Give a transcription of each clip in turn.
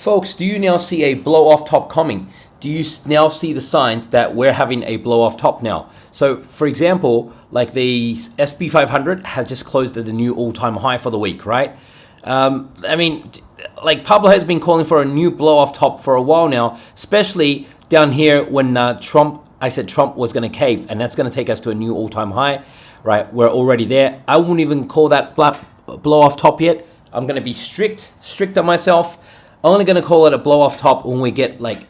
Folks, do you now see a blow-off top coming? Do you now see the signs that we're having a blow-off top now? So, for example, like the SP 500 has just closed at a new all-time high for the week, right? I mean, like Pablo has been calling for a new blow-off top for a while now, especially down here when I said Trump was going to cave, and that's going to take us to a new all-time high, right? We're already there. I wouldn't even call that blow-off top yet. I'm going to be strict on myself. Only going to call it a blow-off top when we get like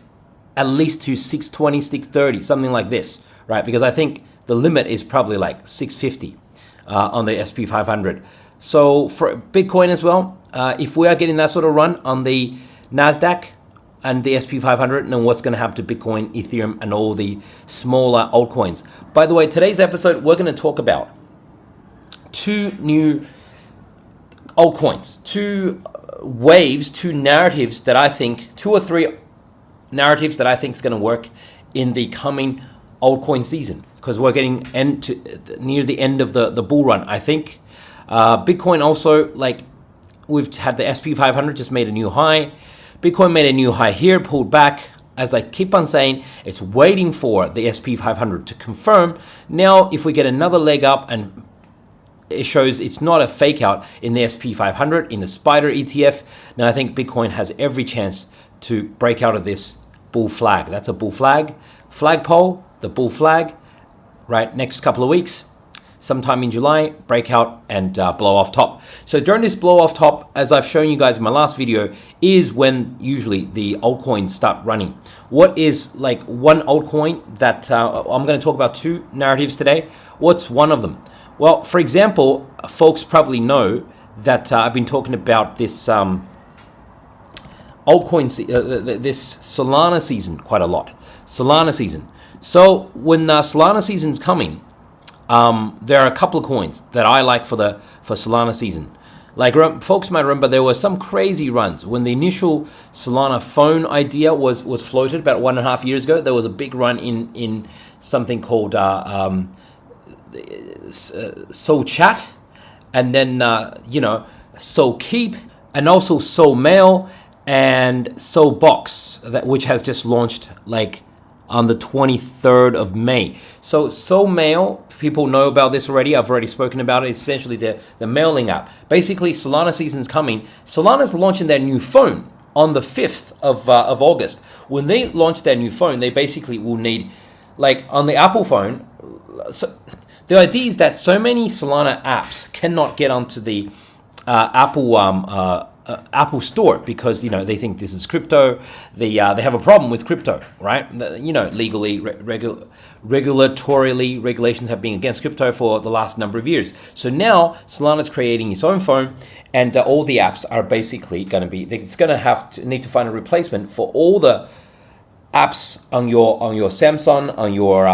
at least to 620, 630, something like this, right? Because I think the limit is probably like 650 on the SP 500. So for Bitcoin as well, if we are getting that sort of run on the NASDAQ and the SP 500, then what's going to happen to Bitcoin, Ethereum, and all the smaller altcoins? By the way, today's episode, we're going to talk about two new altcoins, two waves, two narratives that I think, 2 or 3 narratives that I think is going to work in the coming altcoin season, because we're getting near the end of the bull run, I think. Bitcoin also, like we've had the SP 500 just made a new high. Bitcoin made a new high here, pulled back. As I keep on saying, it's waiting for the SP 500 to confirm. Now, if we get another leg up and it shows it's not a fake out in the SP 500, in the Spider ETF, now I think Bitcoin has every chance to break out of this bull flag. That's a bull flag. Flagpole, the bull flag, right? Next couple of weeks, sometime in July, break out and blow off top. So during this blow off top, as I've shown you guys in my last video, is when usually the altcoins start running. What is like one altcoin that I'm going to talk about 2 narratives today? What's one of them? Well, for example, folks probably know that I've been talking about this altcoin, this Solana season quite a lot. Solana season. So when Solana season's coming, there are a couple of coins that I like for Solana season. Like folks might remember, there were some crazy runs when the initial Solana phone idea was floated about 1.5 years ago. There was a big run in something called Soul Chat, and then Soul Keep, and also Soul Mail and Soulbox, which has just launched like on the 23rd of May. So Soul Mail, people know about this already. I've already spoken about it. It's essentially the mailing app. Basically, Solana season's coming. Solana's launching their new phone on the 5th of August. When they launch their new phone, they basically will need, like on the Apple phone, so the idea is that so many Solana apps cannot get onto the Apple Store because they think this is crypto. They have a problem with crypto, right? Legally, regulatorily, regulations have been against crypto for the last number of years. So now Solana's creating its own phone, and all the apps are basically going to be. It's going to need to find a replacement for all the apps on your Samsung, on your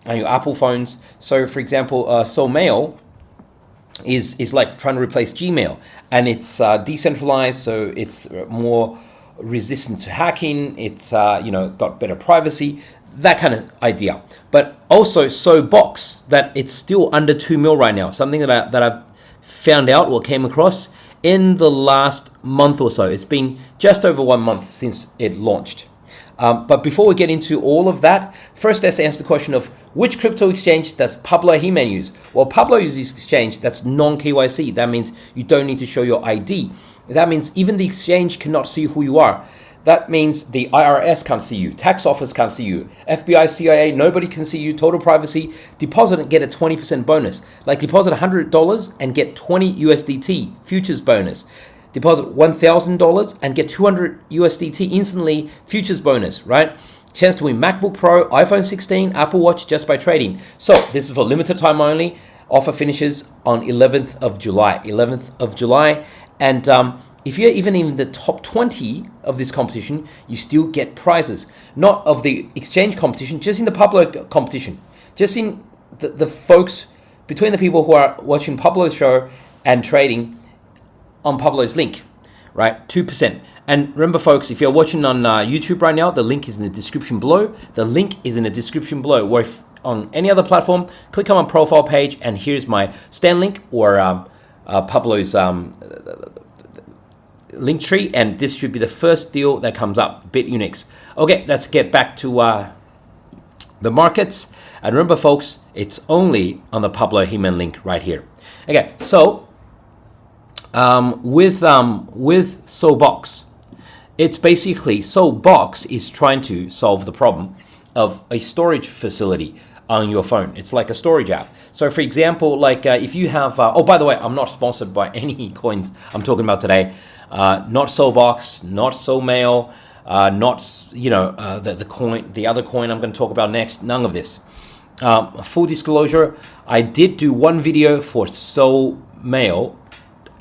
Apple phones. So, for example, Soul Mail is like trying to replace Gmail, and it's decentralized, so it's more resistant to hacking. It's got better privacy, that kind of idea. But also Soulbox, that it's still under 2 mil right now. Something that I've found out or came across in the last month or so. It's been just over 1 month since it launched. But before we get into all of that, first let's answer the question of which crypto exchange does Pablo He-Man use? Well, Pablo uses exchange that's non-KYC. That means you don't need to show your ID. That means even the exchange cannot see who you are. That means the IRS can't see you, tax office can't see you, FBI, CIA, nobody can see you, total privacy. Deposit and get a 20% bonus. Like deposit $100 and get 20 USDT futures bonus. Deposit $1,000 and get 200 USDT instantly futures bonus, right? Chance to win MacBook Pro, iPhone 16, Apple Watch just by trading. So this is for limited time only. Offer finishes on 11th of July. 11th of July. And if you're even in the top 20 of this competition, you still get prizes. Not of the exchange competition, just in the Pablo competition. Just in the folks, between the people who are watching Pablo's show and trading on Pablo's link, right? 2%. And remember, folks, if you're watching on YouTube right now, the link is in the description below. The link is in the description below. Or if on any other platform, click on my profile page, and here's my stand link or Pablo's link tree, and this should be the first deal that comes up, Bitunix. Okay, let's get back to the markets. And remember, folks, it's only on the Pablo Himan link right here. Okay, so with Soulbox, it's basically Soulbox is trying to solve the problem of a storage facility on your phone. It's like a storage app. So for example, like if you have, oh, by the way, I'm not sponsored by any coins I'm talking about today. Not Soulbox, not SoulMail, not, the other coin I'm going to talk about next, none of this. Full disclosure, I did do one video for SoulMail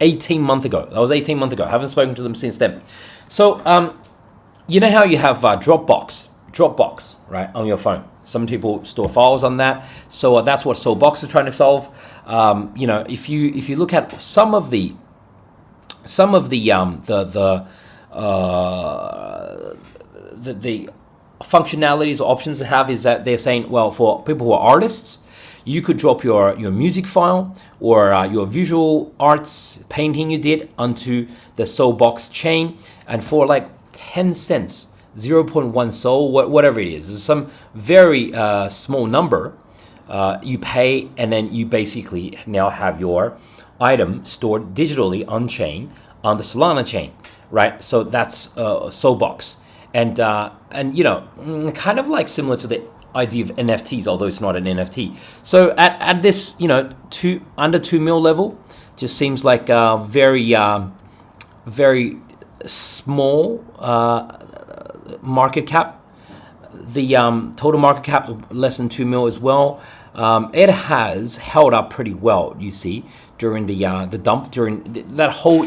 18 months ago. That was 18 months ago. I haven't spoken to them since then. So, you know how you have Dropbox, right, on your phone. Some people store files on that. So that's what Soulbox is trying to solve. If you look at some of the functionalities or options they have is that they're saying, well, for people who are artists, you could drop your music file or your visual arts painting you did onto the Soulbox chain, and for like 10 cents, 0.1 Soul, whatever it is, some very small number, you pay, and then you basically now have your item stored digitally on chain, on the Solana chain, right? So that's Soulbox. And kind of like similar to the idea of NFTs, although it's not an NFT. So at this, under 2 mil level, just seems like a very small market cap. The total market cap less than 2 mil as well. It has held up pretty well, you see, during the dump, during that whole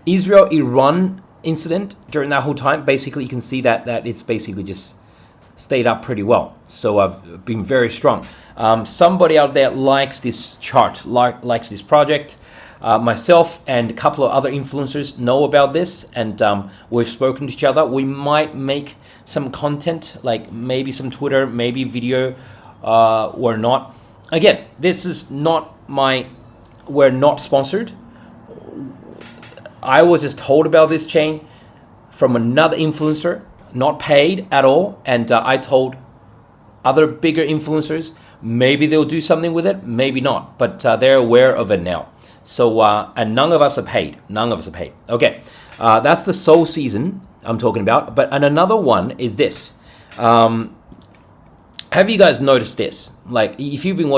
Israel-Iran incident. During that whole time, basically you can see that it's basically just stayed up pretty well. So I've been very strong. Somebody out there likes this chart, likes this project. Myself and a couple of other influencers know about this, and we've spoken to each other. We might make some content, like maybe some Twitter, maybe video, or not. Again, this is not we're not sponsored. I was just told about this chain from another influencer, not paid at all, and I told other bigger influencers maybe they'll do something with it, maybe not, but they're aware of it now. So and none of us are paid. Okay, that's the Soul season I'm talking about. And another one is this. Have you guys noticed this? Like, if you've been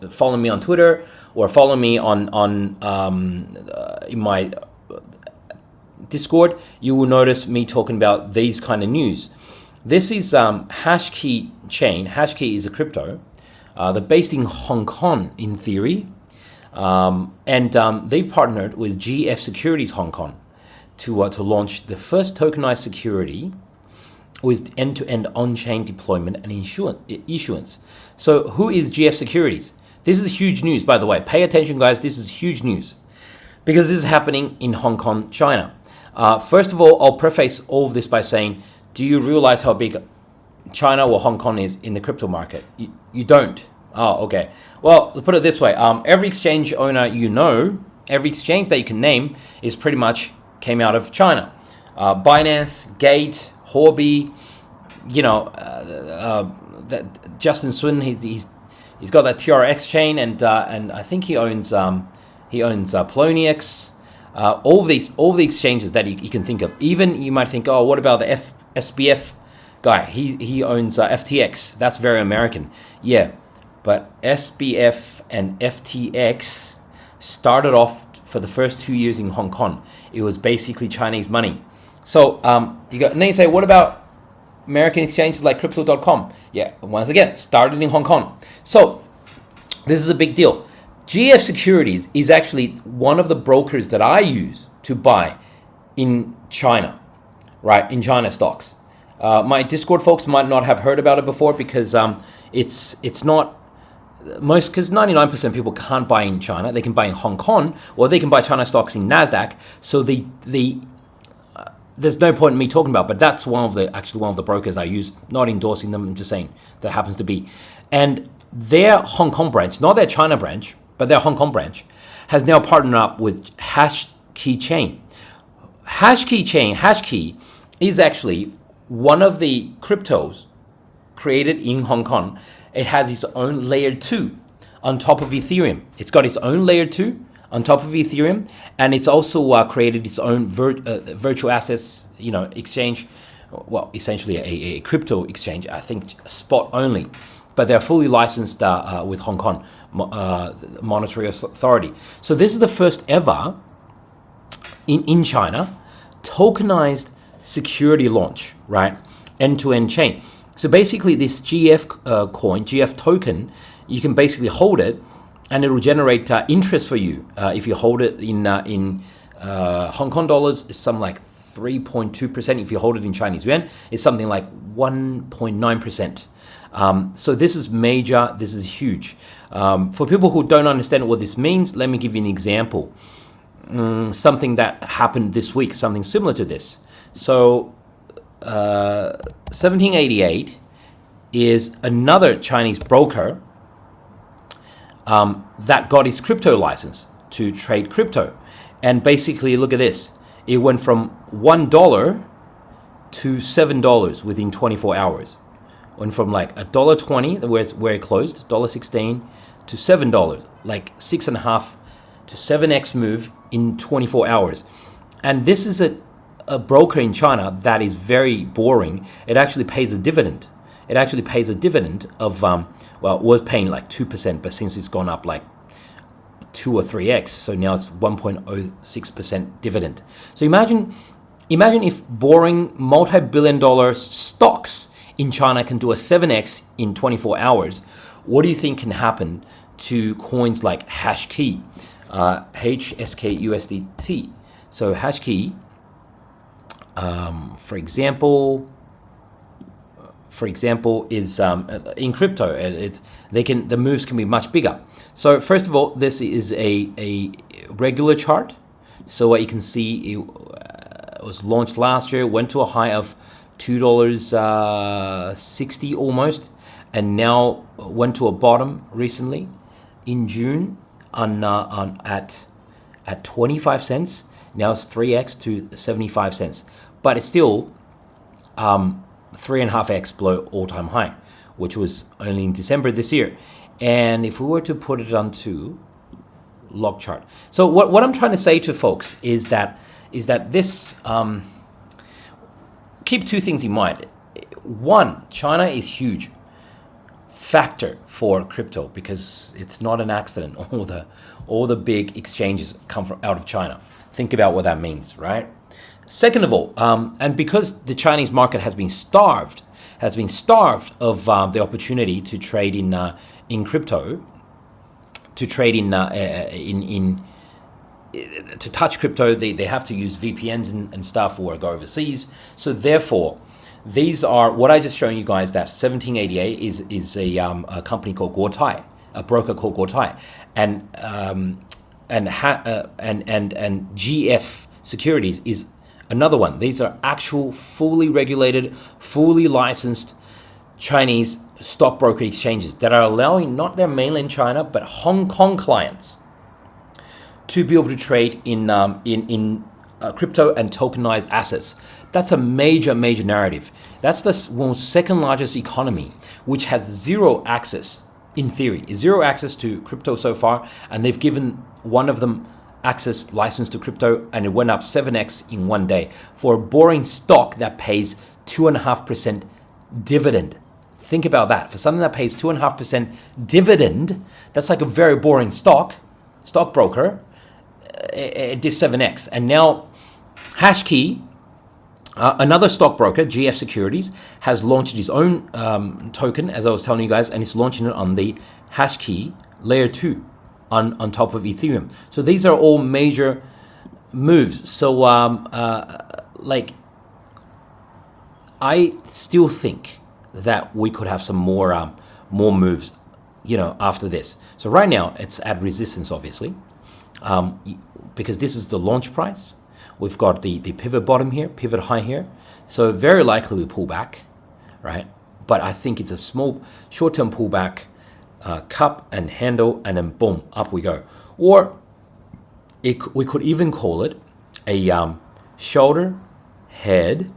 following me on Twitter or follow me on in my Discord, you will notice me talking about these kind of news. This is Hashkey chain. Hashkey is a crypto. They're based in Hong Kong in theory, and they've partnered with GF Securities Hong Kong to launch the first tokenized security with end-to-end on-chain deployment and issuance. So who is GF Securities? This is huge news, by the way. Pay attention, guys. This is huge news because this is happening in Hong Kong, China. First of all, I'll preface all of this by saying, do you realize how big China or Hong Kong is in the crypto market? You don't. Oh, okay. Well, let's put it this way. Every exchange owner every exchange that you can name is pretty much came out of China. Binance, Gate, Huobi, that Justin Sun, he's got that TRX chain, and I think he owns Poloniex. All the exchanges that you can think of. Even you might think, oh, what about the SBF guy? He owns FTX. That's very American. Yeah, but SBF and FTX started off for the first 2 years in Hong Kong. It was basically Chinese money. So then you say, what about American exchanges like Crypto.com? Yeah, once again, started in Hong Kong. So this is a big deal. GF Securities is actually one of the brokers that I use to buy in China, right? In China stocks. My Discord folks might not have heard about it before because it's not most, because 99% of people can't buy in China. They can buy in Hong Kong, or they can buy China stocks in NASDAQ. So there's no point in me talking about, but that's one of the brokers I use. Not endorsing them, I'm just saying that happens to be. And their Hong Kong branch, not their China branch, but their Hong Kong branch, has now partnered up with Hashkey Chain. Hashkey chain, Hashkey is actually one of the cryptos created in Hong Kong. It has its own layer 2 on top of Ethereum. It's got its own layer 2 on top of Ethereum, and it's also created its own virtual assets, exchange. Well, essentially a crypto exchange. I think spot only, but they're fully licensed with Hong Kong Monetary Authority. So this is the first ever in China tokenized security launch, right? End-to-end chain. So basically, this GF coin, GF token, you can basically hold it, and it will generate interest for you. If you hold it in Hong Kong dollars, it's something like 3.2%. If you hold it in Chinese yuan, it's something like 1.9%. So this is major. This is huge. For people who don't understand what this means, let me give you an example. Something that happened this week, something similar to this. So 1788 is another Chinese broker that got its crypto license to trade crypto. And basically, look at this. It went from $1 to $7 within 24 hours. Went from like $1.20, where it closed, $1.16, to $7, like 6.5 to 7x move in 24 hours. And this is a broker in China that is very boring. It actually pays a dividend. It actually pays a dividend of, it was paying like 2%, but since it's gone up like 2 or 3x, so now it's 1.06% dividend. So imagine if boring multi-billion-dollar stocks in China can do a 7x in 24 hours. What do you think can happen to coins like Hashkey, HSKUSDT? So Hashkey, for example, is in crypto. The moves can be much bigger. So first of all, this is a regular chart. So what you can see, it was launched last year, went to a high of $2.60 almost, and now went to a bottom recently in June at 25 cents. Now it's 3x to 75 cents, but it's still 3.5x below all-time high, which was only in December this year. And if we were to put it onto log chart, so what I'm trying to say to folks is that this keep two things in mind. One, China is huge factor for crypto because it's not an accident. All the big exchanges come out of China. Think about what that means, right? Second of all, and because the Chinese market has been starved of the opportunity to trade in crypto, to trade to touch crypto, they have to use VPNs and stuff or go overseas. So therefore, these are what I just shown you guys. That 1788 is a company called Guotai, a broker called Guotai, and GF Securities is another one. These are actual fully regulated, fully licensed Chinese stockbroker exchanges that are allowing not their mainland China but Hong Kong clients to be able to trade in crypto and tokenized assets. That's a major narrative. That's the second largest economy, which has zero access, in theory, zero access to crypto so far, and they've given one of them access license to crypto, and it went up 7x in one day for a boring stock that pays 2.5% dividend. Think about that. For something that pays 2.5% dividend, that's like a very boring stockbroker. It did 7x. And now Hashkey, another stockbroker, GF Securities, has launched its own token, as I was telling you guys, and it's launching it on the Hashkey layer 2 on top of Ethereum. So these are all major moves. So I still think that we could have some more moves, after this. So right now it's at resistance, obviously, because this is the launch price. We've got the pivot bottom here, pivot high here. So very likely we pull back, right? But I think it's a small short-term pullback, cup and handle, and then boom, up we go. Or we could even call it a shoulder, head,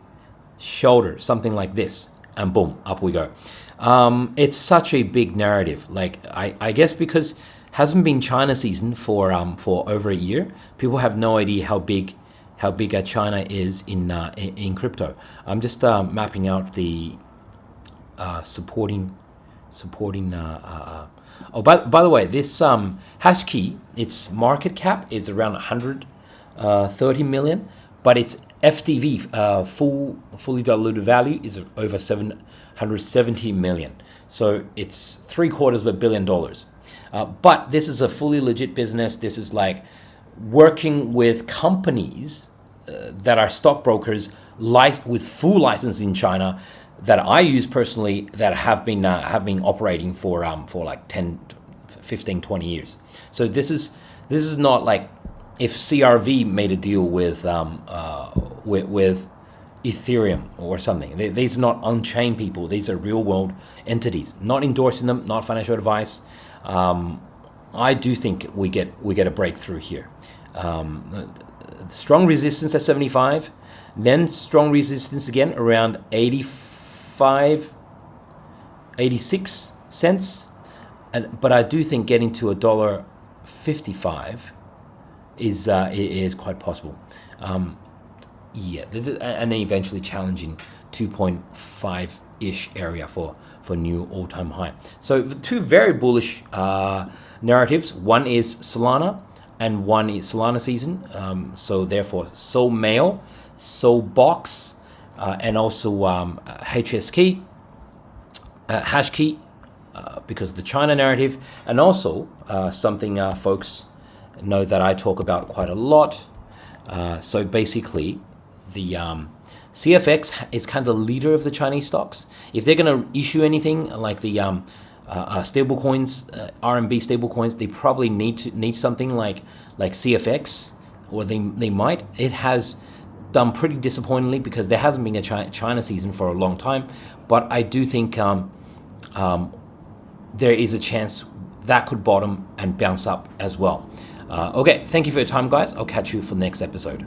shoulder, something like this, and boom, up we go. It's such a big narrative. Like I guess because hasn't been China season for over a year, people have no idea how big China is in crypto. I'm just mapping out the supporting. Oh, by the way, this hash key, its market cap is around 130 million, but its FDV, fully diluted value, is over 770 million. So it's $750 million. But this is a fully legit business. This is like working with companies that are stockbrokers with full license in China that I use personally, that have been operating for like 10, 15, 20 years. So this is not like if CRV made a deal with Ethereum or something. These are not on-chain people. These are real-world entities. Not endorsing them, not financial advice. I do think we get a breakthrough here. Strong resistance at 75, then strong resistance again around 86 cents. But I do think getting to $1.55 is quite possible. Yeah, and eventually challenging 2.5-ish area for new all-time high. So two very bullish narratives. One is Solana, and one is Solana season. So therefore, Sol Mail, Soulbox, and also HSK, hash key, because of the China narrative, and also something folks know that I talk about quite a lot. So basically, the CFX is kind of the leader of the Chinese stocks. If they're going to issue anything like the stable coins, RMB stable coins, they probably need something like CFX, or they might. It has done pretty disappointingly because there hasn't been a China season for a long time. But I do think there is a chance that could bottom and bounce up as well. Okay, thank you for your time, guys. I'll catch you for the next episode.